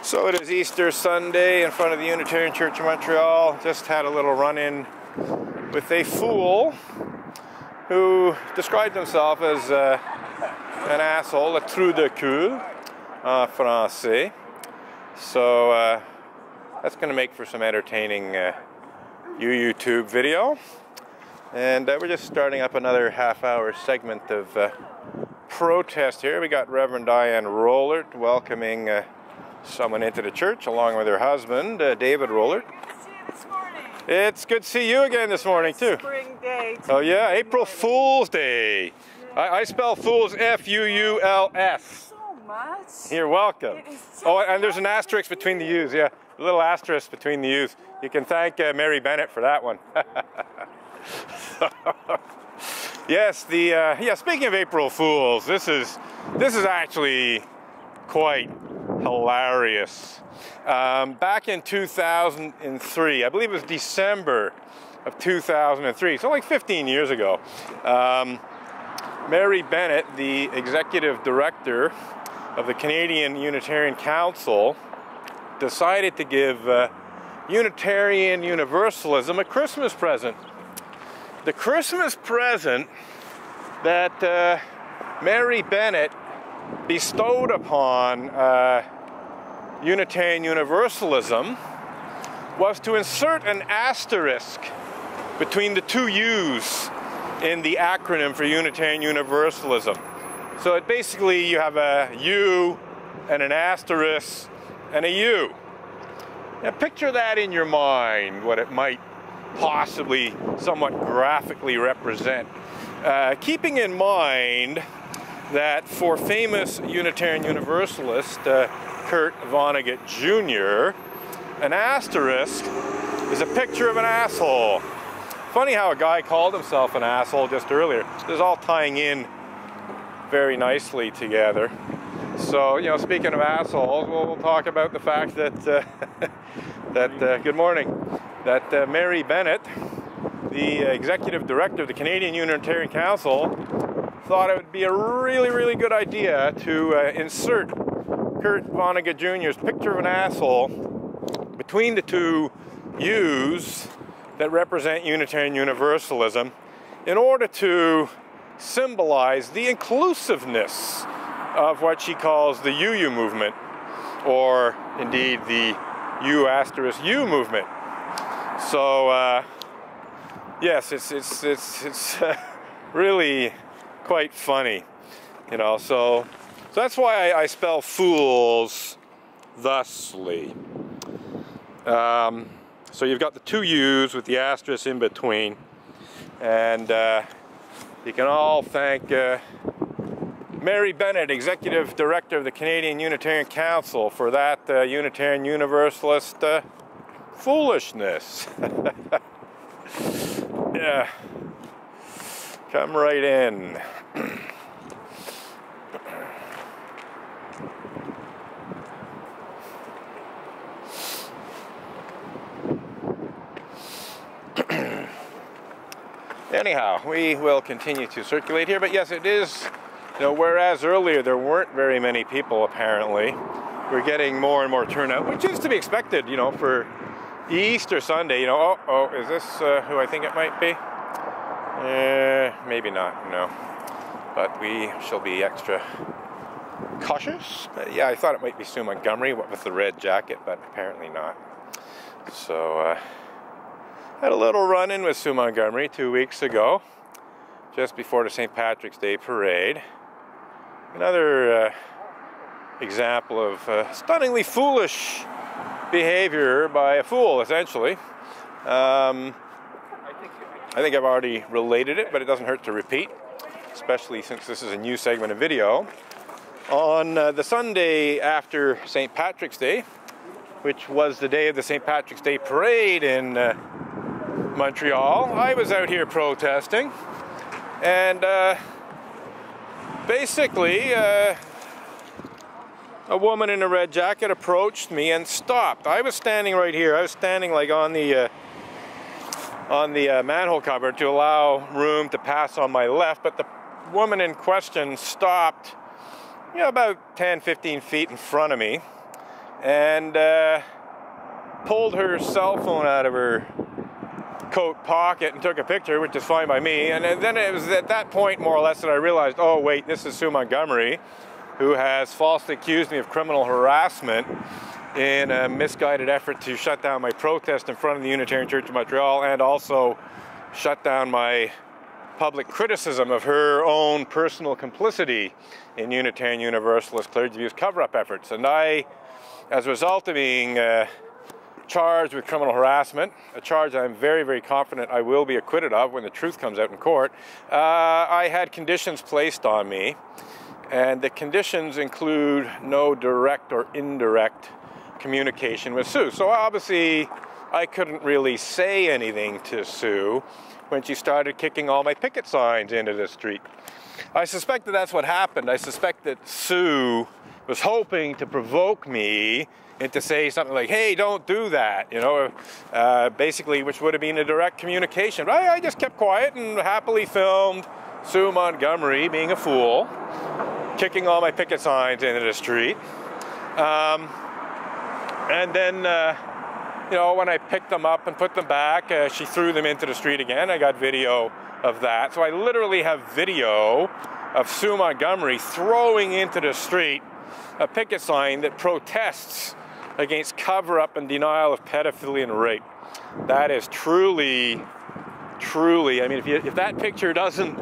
So it is Easter Sunday in front of the Unitarian Church of Montreal. Just had a little run-in with a fool who described himself as an asshole, a trou de cul, français. So that's going to make for some entertaining YouTube video. And we're just starting up another half-hour segment of protest here. We got Reverend Diane Rollert welcoming someone into the church along with her husband, David Rollert. Good to see you this morning. It's good to see you again this morning too. Spring day. Oh yeah, April Fool's Day. Yeah. I spell fools F-U-U-L-S. So much. You're welcome. Oh, and there's an asterisk asterisk between the U's, yeah. A little asterisk between the U's. You can thank Mary Bennett for that one. Yes, speaking of April Fools, this is actually quite hilarious. Back in 2003, I believe it was December of 2003, so like 15 years ago, Mary Bennett, the executive director of the Canadian Unitarian Council, decided to give Unitarian Universalism a Christmas present. The Christmas present that Mary Bennett bestowed upon Unitarian Universalism was to insert an asterisk between the two U's in the acronym for Unitarian Universalism. So it basically, you have a U and an asterisk and a U. Now picture that in your mind, what it might possibly somewhat graphically represent. Keeping in mind that for famous Unitarian Universalist Kurt Vonnegut Jr., an asterisk is a picture of an asshole. Funny how a guy called himself an asshole just earlier. This is all tying in very nicely together. So, you know, speaking of assholes, we'll talk about the fact that, good morning, that Mary Bennett, the executive director of the Canadian Unitarian Council, thought it would be a really good idea to insert Kurt Vonnegut Jr.'s picture of an asshole between the two U's that represent Unitarian Universalism in order to symbolize the inclusiveness of what she calls the UU movement, or indeed the U*U movement. So yes, it's really quite funny, you know. So that's why I spell fools thusly. So you've got the two U's with the asterisk in between, and you can all thank Mary Bennett, Executive Director of the Canadian Unitarian Council, for that Unitarian Universalist foolishness. Yeah. Come right in. Anyhow, we will continue to circulate here, but yes, it is, you know, whereas earlier there weren't very many people apparently, we're getting more and more turnout, which is to be expected, you know, for Easter Sunday. You know, oh, is this who I think it might be? Maybe not, no. But we shall be extra cautious. Yeah, I thought it might be Sue Montgomery with the red jacket, but apparently not. So, had a little run-in with Sue Montgomery 2 weeks ago, just before the St. Patrick's Day parade. Another example of stunningly foolish behavior by a fool, essentially. I think I've already related it, but it doesn't hurt to repeat, especially since this is a new segment of video. On the Sunday after St. Patrick's Day, which was the day of the St. Patrick's Day parade in Montreal, I was out here protesting, and basically a woman in a red jacket approached me and stopped. I was standing right here. I was standing like on the manhole cover to allow room to pass on my left, but the woman in question stopped, you know, about 10-15 feet in front of me, and pulled her cell phone out of her coat pocket and took a picture, which is fine by me. And then it was at that point, more or less, that I realized, oh wait, this is Sue Montgomery, who has falsely accused me of criminal harassment in a misguided effort to shut down my protest in front of the Unitarian Church of Montreal, and also shut down my public criticism of her own personal complicity in Unitarian Universalist clergy abuse cover-up efforts. And I, as a result of being charged with criminal harassment, a charge I'm very, very confident I will be acquitted of when the truth comes out in court, I had conditions placed on me, and the conditions include no direct or indirect communication with Sue. So obviously I couldn't really say anything to Sue when she started kicking all my picket signs into the street. I suspect that that's what happened. I suspect that Sue was hoping to provoke me into say something like, hey, don't do that, you know, basically, which would have been a direct communication. But I just kept quiet and happily filmed Sue Montgomery being a fool, kicking all my picket signs into the street. And then, you know, when I picked them up and put them back, she threw them into the street again. I got video of that. So I literally have video of Sue Montgomery throwing into the street a picket sign that protests against cover-up and denial of pedophilia and rape. That is truly, truly, I mean, if that picture doesn't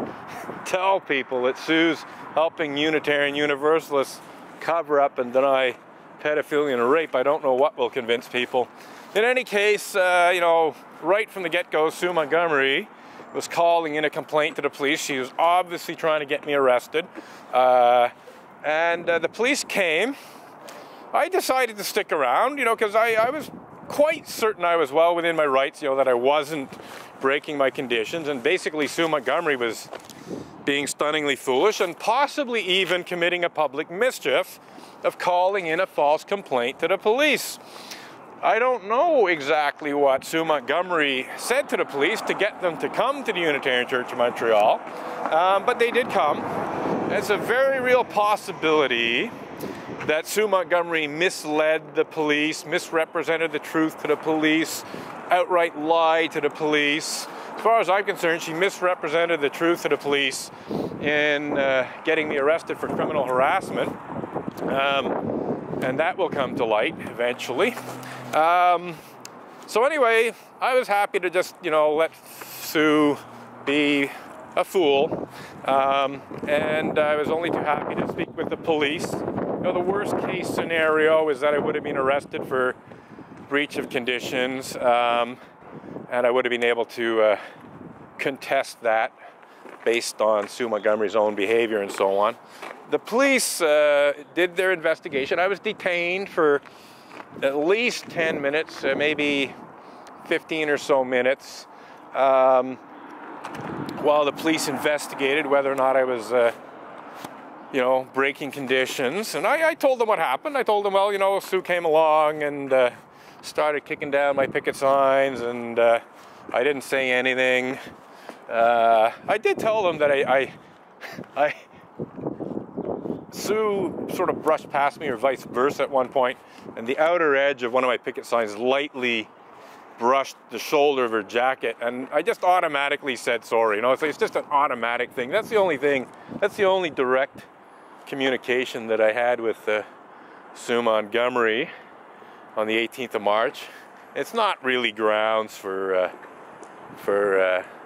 tell people that Sue's helping Unitarian Universalists cover up and deny pedophilia and rape, I don't know what will convince people. In any case, you know, right from the get-go, Sue Montgomery was calling in a complaint to the police. She was obviously trying to get me arrested. And the police came. I decided to stick around, you know, because I was quite certain I was well within my rights, you know, that I wasn't breaking my conditions. And basically, Sue Montgomery was being stunningly foolish and possibly even committing a public mischief of calling in a false complaint to the police. I don't know exactly what Sue Montgomery said to the police to get them to come to the Unitarian Church of Montreal, but they did come. It's a very real possibility that Sue Montgomery misled the police, misrepresented the truth to the police, outright lied to the police. As far as I'm concerned, she misrepresented the truth to the police in getting me arrested for criminal harassment. And that will come to light eventually. So anyway, I was happy to just, you know, let Sue be a fool. And I was only too happy to speak with the police. You know, the worst case scenario is that I would have been arrested for breach of conditions. And I would have been able to contest that based on Sue Montgomery's own behavior and so on. The police did their investigation. I was detained for at least 10 minutes, maybe 15 or so minutes, while the police investigated whether or not I was, you know, breaking conditions. And I told them what happened. I told them, well, you know, Sue came along and started kicking down my picket signs, and I didn't say anything. I did tell them that Sue sort of brushed past me or vice versa at one point, and the outer edge of one of my picket signs lightly brushed the shoulder of her jacket, and I just automatically said sorry. You know, it's just an automatic thing. That's the only thing, that's the only direct communication that I had with Sue Montgomery on the 18th of March. It's not really grounds for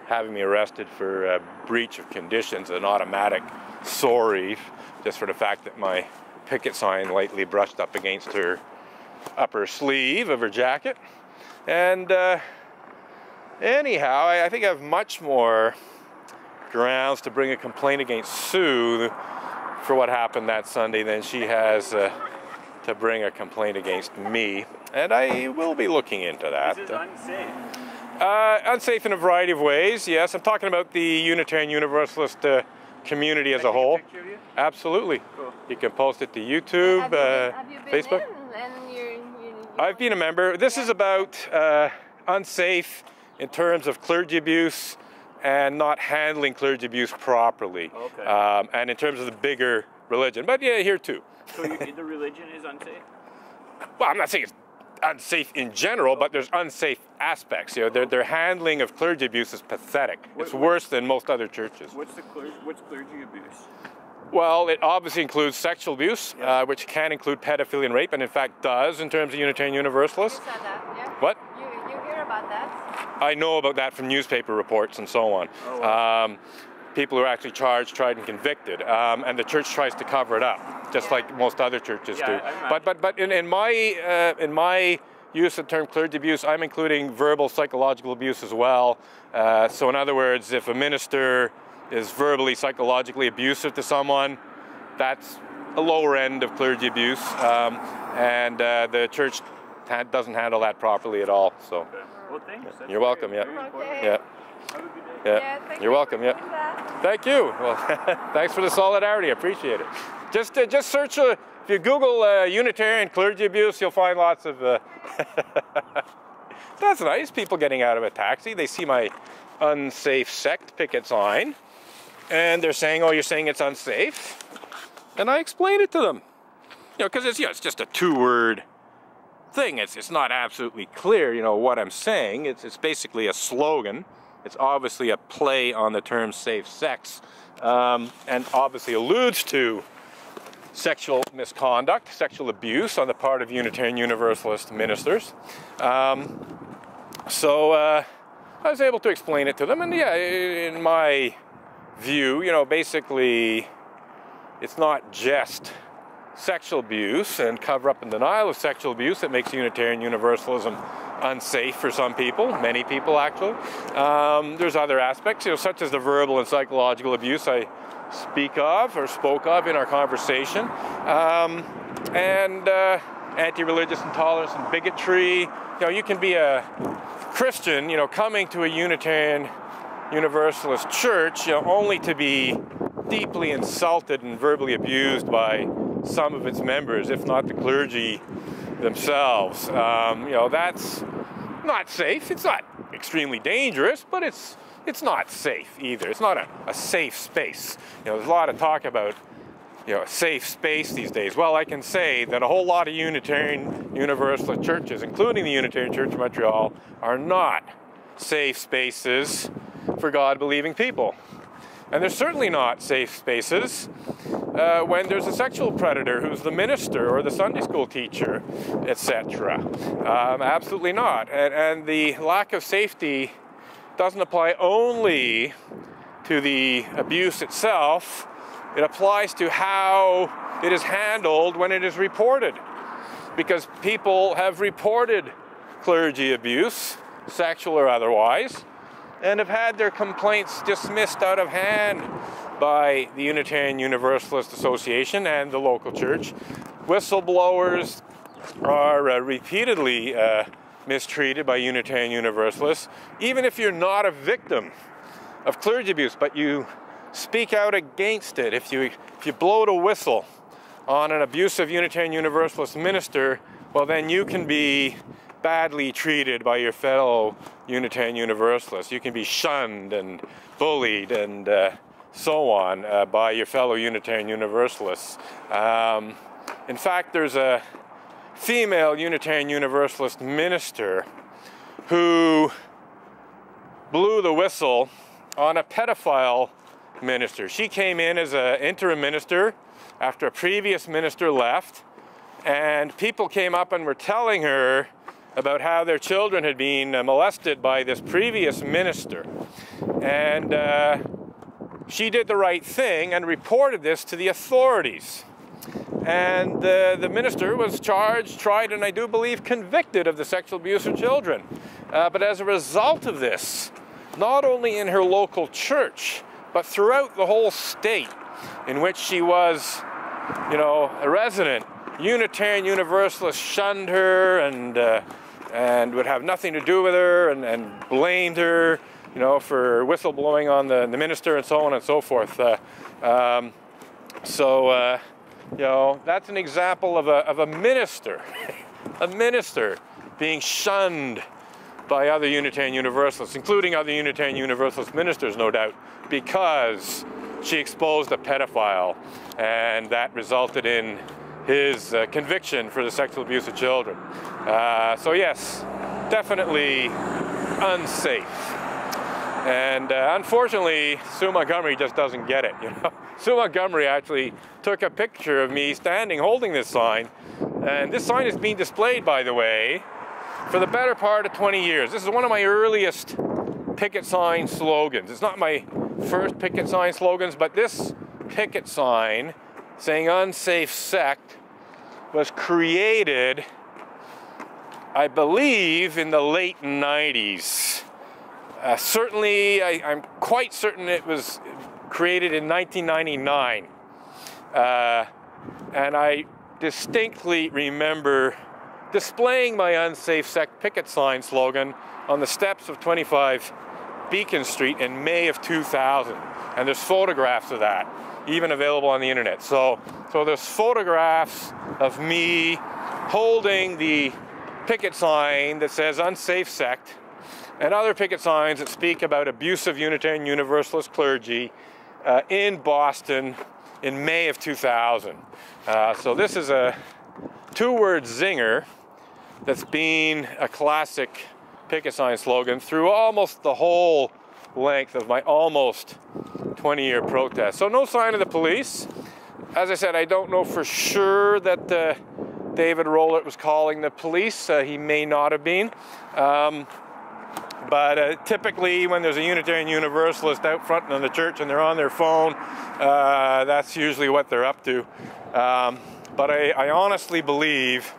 having me arrested for breach of conditions, an automatic sorry, just for the fact that my picket sign lightly brushed up against her upper sleeve of her jacket. And anyhow, I think I have much more grounds to bring a complaint against Sue for what happened that Sunday than she has to bring a complaint against me. And I will be looking into that. Is it unsafe? Unsafe in a variety of ways, yes. I'm talking about the Unitarian Universalist community as a whole. Picture of you? Absolutely. Cool. You can post it to YouTube, Have you been Facebook. I've been a member. This is about unsafe in terms of clergy abuse and not handling clergy abuse properly. Okay. And in terms of the bigger religion. But yeah, here too. So the religion is unsafe? well, I'm not saying it's unsafe in general, but there's unsafe aspects. You know, their handling of clergy abuse is pathetic. It's worse than most other churches. What's clergy abuse? Well, it obviously includes sexual abuse, which can include pedophilia and rape, and in fact does in terms of Unitarian Universalists. You said that, yeah? What? You hear about that? I know about that from newspaper reports and so on. Oh, wow. People who are actually charged, tried, and convicted, and the church tries to cover it up, just like most other churches do. But in my use of the term clergy abuse, I'm including verbal psychological abuse as well. So in other words, if a minister is verbally psychologically abusive to someone, that's a lower end of clergy abuse, and the church doesn't handle that properly at all. So, Okay. Well, thanks. You're welcome. Yeah. Okay. Yeah. Have a good day. Yeah. Thank You're you welcome. for Yeah. doing that. Thank you. Well, thanks for the solidarity. I appreciate it. Just search. If you Google Unitarian clergy abuse, you'll find lots of. That's nice. People getting out of a taxi. They see my unsafe sect picket sign, and they're saying, "Oh, you're saying it's unsafe," and I explain it to them. You know, because it's just a two-word thing. It's not absolutely clear. You know what I'm saying. It's basically a slogan. It's obviously a play on the term safe sex, and obviously alludes to sexual misconduct, sexual abuse on the part of Unitarian Universalist ministers. So I was able to explain it to them, and yeah, in my view, you know, basically it's not just sexual abuse and cover-up and denial of sexual abuse that makes Unitarian Universalism unsafe for some people, many people actually. There's other aspects, you know, such as the verbal and psychological abuse I spoke of in our conversation, and anti-religious intolerance and bigotry. You know, you can be a Christian, you know, coming to a Unitarian Universalist church, you know, only to be deeply insulted and verbally abused by some of its members, if not the clergy themselves. You know, that's not safe. It's not extremely dangerous, but it's not safe either. It's not a safe space. You know, there's a lot of talk about, you know, a safe space these days. Well, I can say that a whole lot of Unitarian Universalist churches, including the Unitarian Church of Montreal, are not safe spaces for God-believing people. And they're certainly not safe spaces when there's a sexual predator who's the minister or the Sunday school teacher, etc. Absolutely not. And the lack of safety doesn't apply only to the abuse itself. It applies to how it is handled when it is reported. Because people have reported clergy abuse, sexual or otherwise, and have had their complaints dismissed out of hand by the Unitarian Universalist Association and the local church. Whistleblowers are repeatedly mistreated by Unitarian Universalists, even if you're not a victim of clergy abuse, but you speak out against it. If you blow the whistle on an abusive Unitarian Universalist minister, well, then you can be badly treated by your fellow Unitarian Universalists. You can be shunned and bullied and so on by your fellow Unitarian Universalists. In fact, there's a female Unitarian Universalist minister who blew the whistle on a pedophile minister. She came in as an interim minister after a previous minister left, and people came up and were telling her about how their children had been molested by this previous minister. And she did the right thing and reported this to the authorities. And the minister was charged, tried, and I do believe convicted of the sexual abuse of children. But as a result of this, not only in her local church, but throughout the whole state in which she was, you know, a resident, Unitarian Universalists shunned her and would have nothing to do with her and blamed her, you know, for whistleblowing on the minister and so on and so forth. You know, that's an example of a minister, a minister being shunned by other Unitarian Universalists, including other Unitarian Universalist ministers, no doubt, because she exposed a pedophile, and that resulted in his conviction for the sexual abuse of children. So yes, definitely unsafe. And unfortunately, Sue Montgomery just doesn't get it, you know. Sue Montgomery actually took a picture of me standing holding this sign. And this sign is being displayed, by the way, for the better part of 20 years. This is one of my earliest picket sign slogans. It's not my first picket sign slogans, but this picket sign saying unsafe sect was created, I believe, in the late 90s. Certainly, I'm quite certain it was created in 1999. And I distinctly remember displaying my unsafe sect picket sign slogan on the steps of 25 Beacon Street in May of 2000. And there's photographs of that, even available on the internet. So there's photographs of me holding the picket sign that says unsafe sect, and other picket signs that speak about abusive Unitarian Universalist clergy in Boston in May of 2000. So this is a two-word zinger that's been a classic picket sign slogan through almost the whole length of my almost 20-year protest. So no sign of the police. As I said, I don't know for sure that David Rowlett was calling the police. He may not have been. But typically when there's a Unitarian Universalist out front in the church and they're on their phone, that's usually what they're up to. But I honestly believe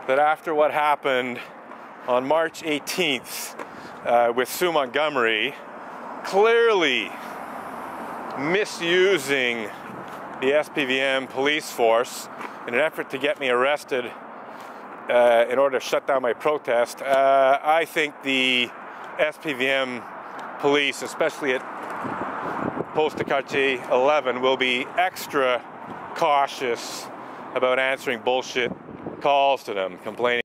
that after what happened on March 18th with Sue Montgomery, clearly misusing the SPVM police force in an effort to get me arrested in order to shut down my protest, I think the SPVM police, especially at Poste de Quartier 11, will be extra cautious about answering bullshit calls to them, complaining